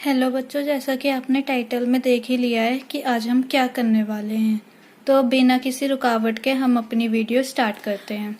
Hello बच्चों, जैसा कि आपने टाइटल में देख ही लिया है कि आज हम क्या करने वाले हैं। तो बिना किसी रुकावट के हम अपनी वीडियो स्टार्ट करते हैं।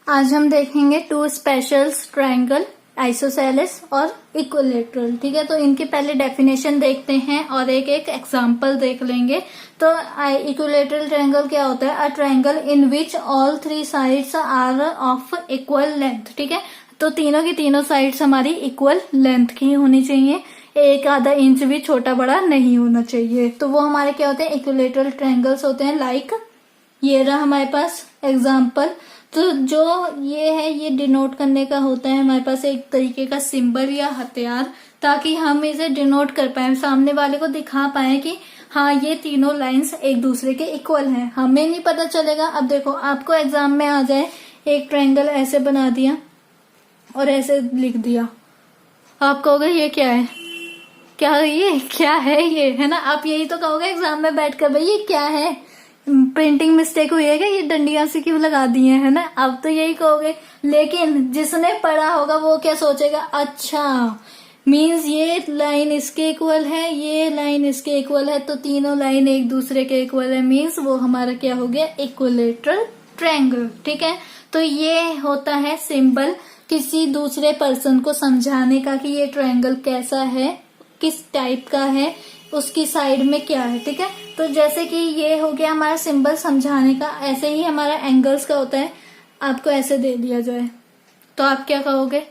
आज हम देखेंगे टू स्पेशल्स, ट्रायंगल, आइसोसेलेस और इक्विलेटरल। ठीक है, तो इनकी पहले डेफिनेशन देखते हैं और एक एक एग्जांपल देख लेंगे। तो इक्विलेटरल ट्रायंगल क्या होता है? A triangle in which all three sides are of equal length. ठीक है, तो तीनों की तीनों साइड्स हमारी इक्वल लेंथ की होनी चाहिए, एक आधा इंच भी छोटा बड़ा नहीं होना चाहिए। तो वो हमारे क्या होते हैं? इक्विलेटरल ट्रायंगल्स होते हैं। लाइक ये रहा हमारे पास एग्जांपल। तो जो ये है, ये डिनोट करने का होता है हमारे पास एक तरीके का सिंबल या हथियार, ताकि हम इसे डिनोट कर पाए, सामने वाले को दिखा पाए कि हाँ, ये तीनों लाइंस एक दूसरे के इक्वल हैं। हमें नहीं पता चलेगा। अब देखो, आपको एग्जाम में आ जाए, एक ट्रायंगल ऐसे बना दिया और ऐसे लिख दिया, आप कहोगे ये क्या है? ये क्या है? ये है ना, आप यही तो कहोगे एग्जाम में बैठकर, भाई ये क्या है, प्रिंटिंग मिस्टेक हुई है क्या, ये डंडियां सी क्यों लगा दी है ना? अब तो यही कहोगे। लेकिन जिसने पढ़ा होगा वो क्या सोचेगा? अच्छा, मीन्स ये लाइन इसके इक्वल है, ये लाइन इसके इक्वल है, तो तीनों लाइन एक दूसरे के इक्वल है, मीन्स वो हमारा क्या हो गया? Equilateral triangle. ठीक है, तो ये होता है सिंबल किसी दूसरे पर्सन को समझाने का कि ये ट्रायंगल कैसा है, किस टाइप का है, उसकी साइड में क्या है। ठीक है, तो जैसे कि ये हो गया हमारा सिंबल समझाने का। ऐसे ही हमारा एंगल्स का होता है। आपको ऐसे दे दिया जाए तो आप क्या कहोगे?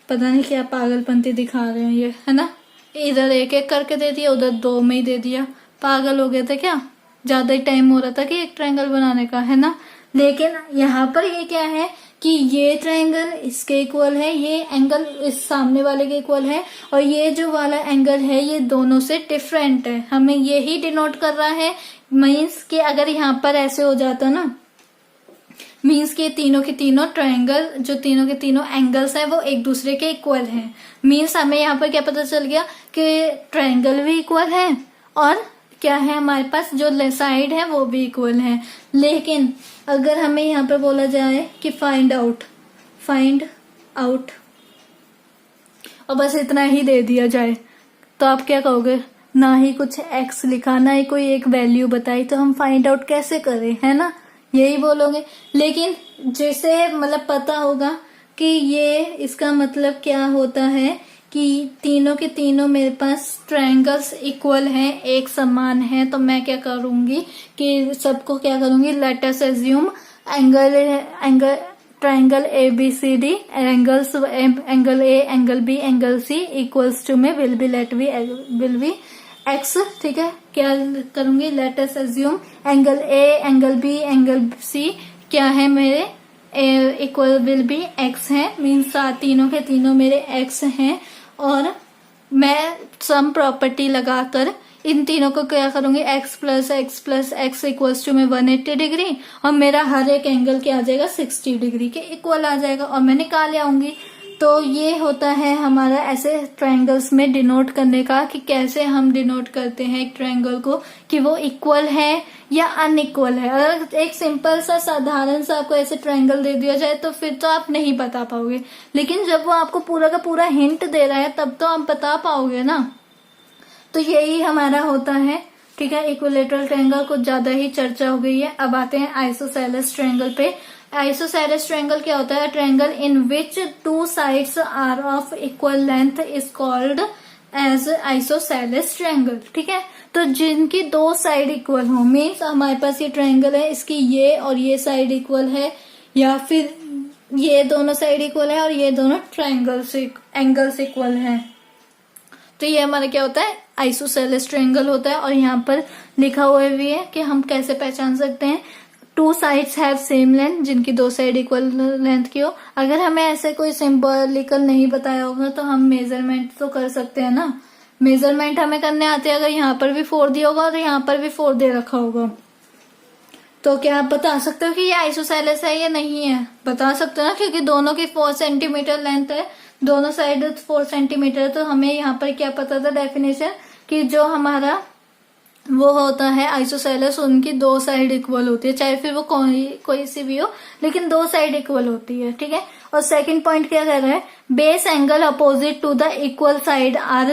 पता नहीं क्या पागलपंती दिखा रहे हैं ये, है ना? इधर एक एक करके दे दिया, उधर दो में ही दे दिया। पागल हो गए थे क्या? ज्यादा ही टाइम हो रहा था कि एक ट्रायंगल बनाने का, है ना? लेकिन यहाँ पर ये क्या है कि ये ट्रायंगल इसके इक्वल है, ये एंगल इस सामने वाले के इक्वल है, और ये जो वाला एंगल है ये दोनों से डिफरेंट है। हमें यही डिनोट कर रहा है। मीन्स कि अगर यहाँ पर ऐसे हो जाता ना, मीन्स कि तीनों के तीनों ट्रायंगल, जो तीनों के तीनों एंगल्स हैं वो एक दूसरे के इक्वल हैं। मीन्स हमें यहाँ पर क्या पता चल गया कि ट्रायंगल भी इक्वल है और क्या है, हमारे पास जो साइड है वो भी इक्वल है। लेकिन अगर हमें यहाँ पर बोला जाए कि फाइंड आउट और बस इतना ही दे दिया जाए, तो आप क्या कहोगे? ना ही कुछ एक्स लिखा, ना ही कोई एक वैल्यू बताई, तो हम फाइंड आउट कैसे करें, है ना? यही बोलोगे। लेकिन जैसे मतलब पता होगा कि ये इसका मतलब क्या होता है कि तीनों के तीनों मेरे पास ट्रायंगल्स इक्वल हैं, एक समान है, तो मैं क्या करूंगी कि सबको क्या करूंगी? Let us assume angle triangle ABCD, angles angle A, angle B, angle C equals to में विल बी एक्स। ठीक है, क्या करूंगी? Let us assume angle A, angle B, angle C क्या है मेरे? इक्वल विल बी एक्स है। Means तीनों के तीनों मेरे एक्स हैं, और मैं सम प्रॉपर्टी लगाकर इन तीनों को क्या करूंगी? x plus X equals to में 180 डिग्री, और मेरा हर एक एंगल क्या आ जाएगा? 60 डिग्री के इक्वल आ जाएगा, और मैं निकाल आऊंगी। तो ये होता है हमारा ऐसे ट्रायंगल्स में डिनोट करने का, कि कैसे हम डिनोट करते हैं एक ट्रायंगल को, कि वो इक्वल है या अनइक्वल है। अगर एक सिंपल सा साधारण सा आपको ऐसे ट्रायंगल दे दिया जाए तो फिर तो आप नहीं बता पाओगे, लेकिन जब वो आपको पूरा का पूरा हिंट दे रहा है तब तो आप बता पाओगे ना। तो यही हमारा होता है। ठीक है, इक्विलेटरल ट्रायंगल कुछ ज्यादा ही चर्चा हो गई है। अब आते हैं आइसोसेलेस ट्रायंगल पे। आइसोसेलेस ट्रायंगल क्या होता है? Triangle in which two sides are of equal length is called as isosceles triangle. ठीक है, तो जिनकी दो साइड इक्वल हो, मीन्स हमारे पास ये ट्रायंगल है, इसकी ये और ये साइड इक्वल है, या फिर ये दोनों साइड इक्वल है और ये दोनों ट्रायंगल्स एंगल्स इक्वल है, तो ये हमारा क्या होता है? आइसोसेलेस ट्रायंगल होता है। और यहाँ पर लिखा हुआ भी है कि हम कैसे पहचान सकते हैं? Two sides have same length, जिनकी दो साइड इक्वल लेंथ की हो। अगर हमें ऐसे कोई सिंबॉलिकल नहीं बताया होगा तो हम मेजरमेंट तो कर सकते हैं ना। मेजरमेंट हमें करने आते हैं। अगर यहाँ पर भी 4 दिया होगा और यहाँ पर भी 4 दे रखा होगा, तो क्या आप बता सकते हो कि ये आइसोसेलेस है या नहीं है? बता सकते हो ना, क्योंकि दोनों की 4 सेंटीमीटर लेंथ है, दोनों साइड 4 सेंटीमीटर। तो हमें यहाँ पर क्या पता था डेफिनेशन, कि जो हमारा वो होता है आइसोसेलेस, उनकी दो साइड इक्वल होती है, चाहे फिर वो कोई सी भी हो, लेकिन दो साइड इक्वल होती है, ठीक है। और सेकंड पॉइंट क्या कह रहा है, base angle opposite to the equal side are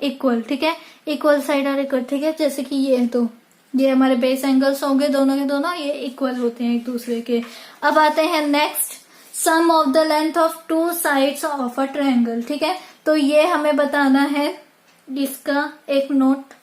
equal, ठीक है, इक्वल साइड आर इक्वल, ठीक है। जैसे कि ये तो ये हमारे बेस एंगल्स होंगे दोनों के दोनों, ये इक्वल होते हैं एक दूसरे के। अब आते हैं next, sum of the length of two sides of a triangle, ठीक है। तो ये हमें बताना है, इसका एक नोट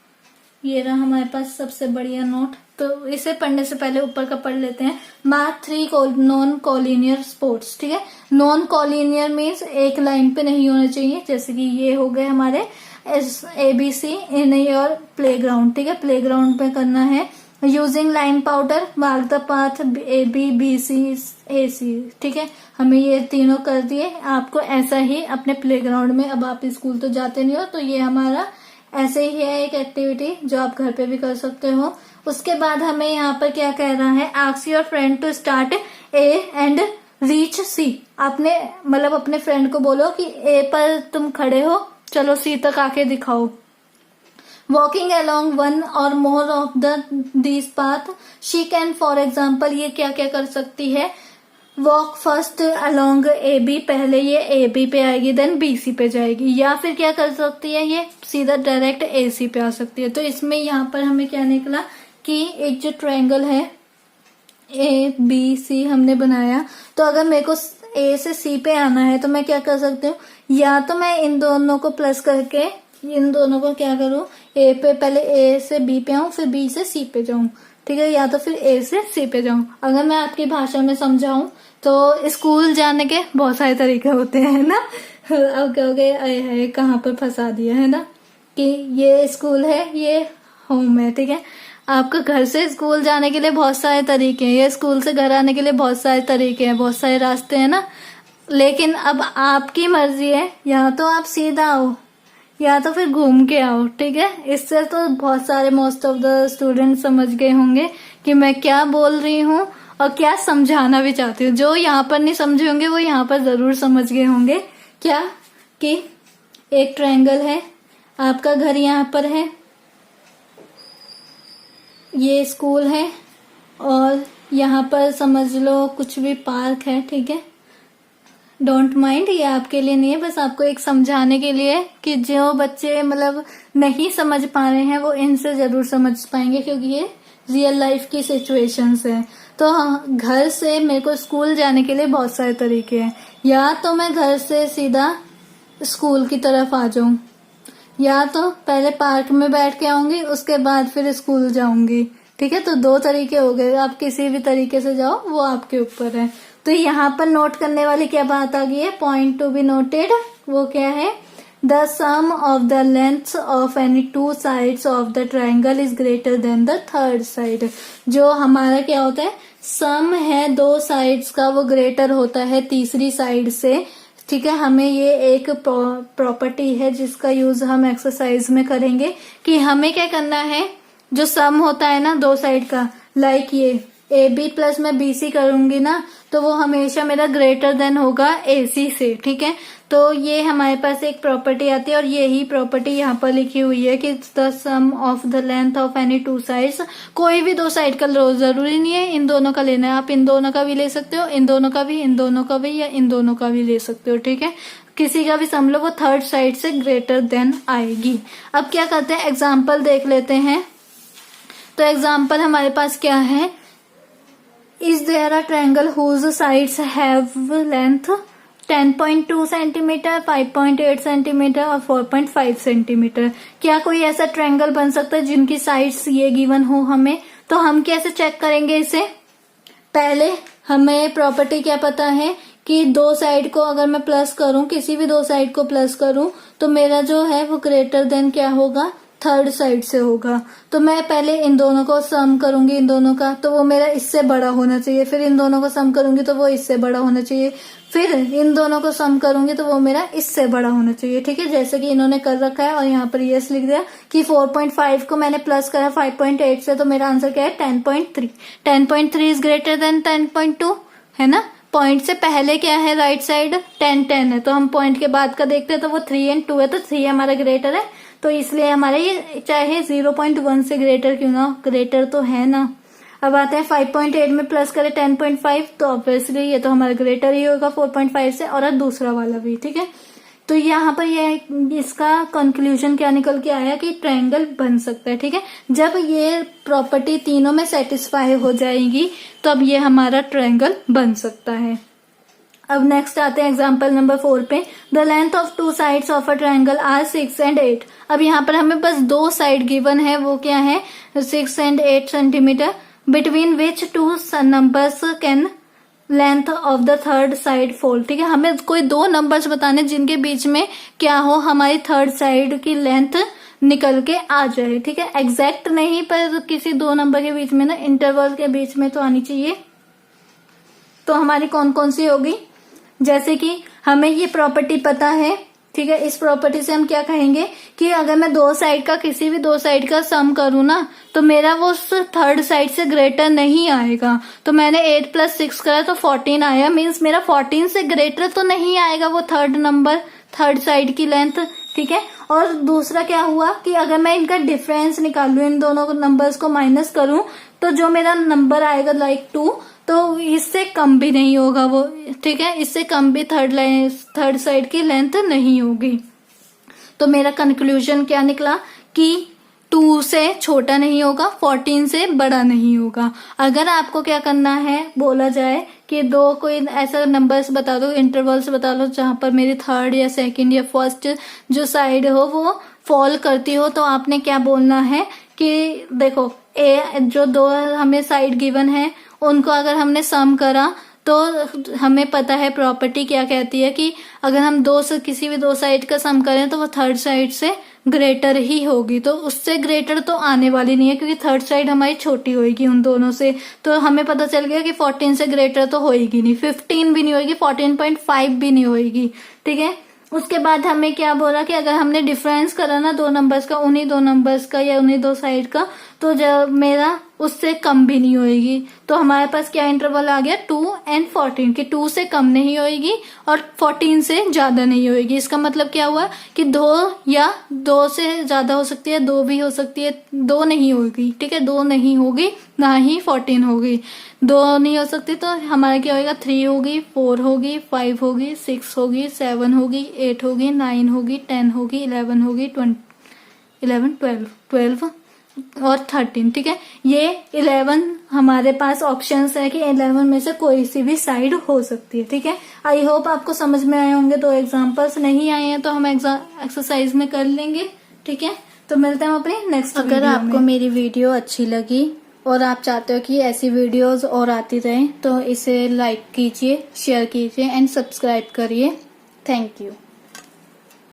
ये रहा हमारे पास सबसे बढ़िया नोट। तो इसे पढ़ने से पहले ऊपर का पढ़ लेते हैं। मार्क 3 नॉन कॉलिनियर स्पोर्ट्स, ठीक है। नॉन कॉलिनियर मीन्स एक लाइन पे नहीं होना चाहिए, जैसे कि ये हो गए हमारे ABC इन योर प्लेग्राउंड, ठीक है, प्लेग्राउंड पे करना है। Using line powder mark the path ABBC AC, ठीक है। हमें ये तीनों कर दिए, आपको ऐसा ही अपने प्लेग्राउंड में, अब आप स्कूल तो जाते नहीं हो तो ये हमारा ऐसे ही है एक एक्टिविटी जो आप घर पे भी कर सकते हो। उसके बाद हमें यहाँ पर क्या कह रहा है, ask your friend to start A and reach C। आपने मतलब अपने फ्रेंड को बोलो कि A पर तुम खड़े हो, चलो C तक आके दिखाओ। वॉकिंग along वन और more of this path she can, for example ये क्या क्या कर सकती है, वॉक फर्स्ट अलोंग AB, पहले ये AB पे आएगी देन BC पे जाएगी, या फिर क्या कर सकती है, ये सीधा डायरेक्ट AC पे आ सकती है। तो इसमें यहाँ पर हमें क्या निकला कि एक जो ट्रायंगल है ABC हमने बनाया, तो अगर मेरे को A से C पे आना है तो मैं क्या कर सकती हूँ, या तो मैं इन दोनों को प्लस करके इन दोनों को क्या करूँ, A पे पहले A से B पे आऊं, फिर B से C पे जाऊं, ठीक है, या तो फिर A से C पे जाऊं। अगर मैं आपकी भाषा में समझाऊं तो स्कूल जाने के बहुत सारे तरीके होते हैं ना। अब कहोगे अरे है कहाँ पर फंसा दिया है ना, कि ये स्कूल है ये होम है, ठीक है। आपको घर से स्कूल जाने के लिए बहुत सारे तरीके हैं, ये स्कूल से घर आने के लिए बहुत सारे तरीके हैं, बहुत सारे रास्ते हैं ना। लेकिन अब आपकी मर्जी है, या तो आप सीधा आओ या तो फिर घूम के आओ, ठीक है। इससे तो बहुत सारे मोस्ट ऑफ द स्टूडेंट समझ गए होंगे कि मैं क्या बोल रही हूँ और क्या समझाना भी चाहती हूँ। जो यहाँ पर नहीं समझे होंगे वो यहाँ पर जरूर समझ गए होंगे। क्या कि एक ट्रायंगल है, आपका घर यहाँ पर है, ये स्कूल है, और यहाँ पर समझ लो कुछ भी पार्क है, ठीक है। डोंट माइंड, ये आपके लिए नहीं है, बस आपको एक समझाने के लिए कि जो बच्चे मतलब नहीं समझ पा रहे हैं वो इनसे जरूर समझ पाएंगे, क्योंकि ये रियल लाइफ की सिचुएशंस है। तो घर से मेरे को स्कूल जाने के लिए बहुत सारे तरीके हैं, या तो मैं घर से सीधा स्कूल की तरफ आ जाऊं, या तो पहले पार्क में बैठ के आऊंगी उसके बाद फिर स्कूल जाऊंगी, ठीक है। तो दो तरीके हो गए, आप किसी भी तरीके से जाओ वो आपके ऊपर है। तो यहाँ पर नोट करने वाली क्या बात आ गई है, पॉइंट टू बी नोटेड, वो क्या है, the sum of the length of any two sides of the triangle is greater than the third side. जो हमारा क्या होता है, सम है दो साइड्स का, वो ग्रेटर होता है तीसरी साइड से, ठीक है। हमें ये एक प्रॉपर्टी है जिसका यूज हम एक्सरसाइज में करेंगे कि हमें क्या करना है, जो सम होता है ना दो साइड का, लाइक ये AB प्लस मैं BC करूंगी ना, तो वो हमेशा मेरा ग्रेटर देन होगा AC से, ठीक है। तो ये हमारे पास एक प्रॉपर्टी आती है, और यही प्रॉपर्टी यहाँ पर लिखी हुई है कि the sum of the length of any two sides, कोई भी दो साइड का जरूरी नहीं है इन दोनों का लेना है, आप इन दोनों का भी ले सकते हो, इन दोनों का भी, इन दोनों का भी, या इन दोनों का भी ले सकते हो, ठीक है। किसी का भी सम लो, वो थर्ड साइड से ग्रेटर देन आएगी। अब क्या करते हैं, एग्जाम्पल देख लेते हैं। तो एग्जाम्पल हमारे पास क्या है, Is there a triangle whose sides have length 10.2 centimetre, 5.8 centimetre और 4.5 सेंटीमीटर? क्या कोई ऐसा ट्रायंगल बन सकता है जिनकी साइड्स ये गिवन हो हमें? तो हम कैसे चेक करेंगे इसे, पहले हमें प्रॉपर्टी क्या पता है कि दो साइड को अगर मैं प्लस करूं, किसी भी दो साइड को प्लस करूं, तो मेरा जो है वो ग्रेटर देन क्या होगा, थर्ड साइड से होगा। तो मैं पहले इन दोनों को सम करूंगी, इन दोनों का, तो वो मेरा इससे बड़ा होना चाहिए, फिर इन दोनों को सम करूंगी तो वो इससे बड़ा होना चाहिए, फिर इन दोनों को सम करूंगी तो वो मेरा इससे बड़ा होना चाहिए, ठीक है। जैसे कि इन्होंने कर रखा है, और यहाँ पर यस लिख दिया कि 4.5 को मैंने प्लस करा 5.8 से, तो मेरा आंसर क्या है 10.3। 10.3 इज ग्रेटर देन 10.2, है ना। पॉइंट से पहले क्या है राइट साइड 10 10 है, तो हम पॉइंट के बाद का देखते हैं तो वो 3 और 2 है, तो 3 हमारा ग्रेटर है, तो इसलिए हमारा ये चाहे 0.1 से ग्रेटर क्यों ना, ग्रेटर तो है ना। अब आते हैं 5.8 में प्लस करें 10.5, तो ऑब्वियसली ये तो हमारा ग्रेटर ही होगा 4.5 से, और दूसरा वाला भी, ठीक है। तो यहाँ पर ये इसका कंक्लूजन क्या निकल के आया कि ट्रायंगल बन सकता है, ठीक है। जब ये प्रॉपर्टी तीनों में सेटिस्फाई हो जाएगी तो अब ये हमारा ट्रायंगल बन सकता है। अब नेक्स्ट आते हैं एग्जाम्पल नंबर 4 पे। The length of 2 sides of a triangle are 6 and 8। अब यहाँ पर हमें बस 2 साइड गिवन है, वो क्या है 6 and 8 centimetre, between which 2 numbers can length of the third side fold, ठीक है। हमें कोई 2 नंबर्स बताने जिनके बीच में क्या हो, हमारी थर्ड साइड की लेंथ निकल के आ जाए, ठीक है। एग्जैक्ट नहीं, पर किसी 2 नंबर के बीच में ना, इंटरवल के बीच में तो आनी चाहिए। तो हमारी कौन कौन सी होगी, जैसे कि हमें ये प्रॉपर्टी पता है, ठीक है। इस प्रॉपर्टी से हम क्या कहेंगे कि अगर मैं 2 साइड का किसी भी 2 साइड का सम करूँ ना, तो मेरा वो उस थर्ड साइड से ग्रेटर नहीं आएगा। तो मैंने 8 + 6 करा तो 14 आया, मीन्स मेरा 14 से ग्रेटर तो नहीं आएगा वो थर्ड नंबर, थर्ड साइड की लेंथ, ठीक है। और दूसरा क्या हुआ कि अगर मैं इनका डिफरेंस निकालू, इन दोनों नंबर्स को माइनस करूं, तो जो मेरा नंबर आएगा लाइक 2, तो इससे कम भी नहीं होगा वो, ठीक है। इससे कम भी थर्ड साइड की लेंथ नहीं होगी। तो मेरा कंक्लूजन क्या निकला कि 2 से छोटा नहीं होगा, 14 से बड़ा नहीं होगा। अगर आपको क्या करना है, बोला जाए कि 2 कोई ऐसा नंबर्स बता दो, इंटरवल्स बता दो जहां पर मेरी थर्ड या सेकंड या फर्स्ट जो साइड हो वो फॉल करती हो, तो आपने क्या बोलना है कि देखो जो 2 हमें साइड गिवन है उनको अगर हमने सम करा तो हमें पता है प्रॉपर्टी क्या कहती है कि अगर हम 2 से किसी भी 2 साइड का सम करें तो वो थर्ड साइड से ग्रेटर ही होगी। तो उससे ग्रेटर तो आने वाली नहीं है, क्योंकि थर्ड साइड हमारी छोटी होगी उन दोनों से। तो हमें पता चल गया कि 14 से ग्रेटर तो होएगी नहीं, 15 भी नहीं होगी, 14.5 भी नहीं होएगी, ठीक है। उसके बाद हमें क्या बोला कि अगर हमने डिफरेंस करा ना 2 नंबर्स का, उन्हीं 2 नंबर्स का या उन्हीं 2 साइड का, तो जब मेरा उससे कम भी नहीं होएगी। तो हमारे पास क्या इंटरवल आ गया 2 और 14, कि 2 से कम नहीं होएगी और 14 से ज्यादा नहीं होएगी। इसका मतलब क्या हुआ कि 2 या 2 से ज्यादा हो सकती है, 2 भी हो सकती है, 2 नहीं होगी, ठीक है। 2 नहीं होगी, ना ही 14 होगी। 2 नहीं हो सकती तो हमारा क्या होगा 3 होगी, 4 होगी, 5 होगी, 6 होगी, 7 होगी, 8 होगी, 9 होगी, 10 होगी, 11 होगी, 12 और 13, ठीक है। ये 11 हमारे पास ऑप्शंस है कि 11 में से कोई सी भी साइड हो सकती है, ठीक है। आई होप आपको समझ में आए होंगे। 2 एग्जांपल्स नहीं आए हैं तो हम एक्सरसाइज में कर लेंगे, ठीक है। तो मिलते हैं अपने नेक्स्ट। अगर आपको मेरी वीडियो अच्छी लगी और आप चाहते हो कि ऐसी वीडियोस और आती रहें, तो इसे लाइक कीजिए, शेयर कीजिए एंड सब्सक्राइब करिए। Thank you.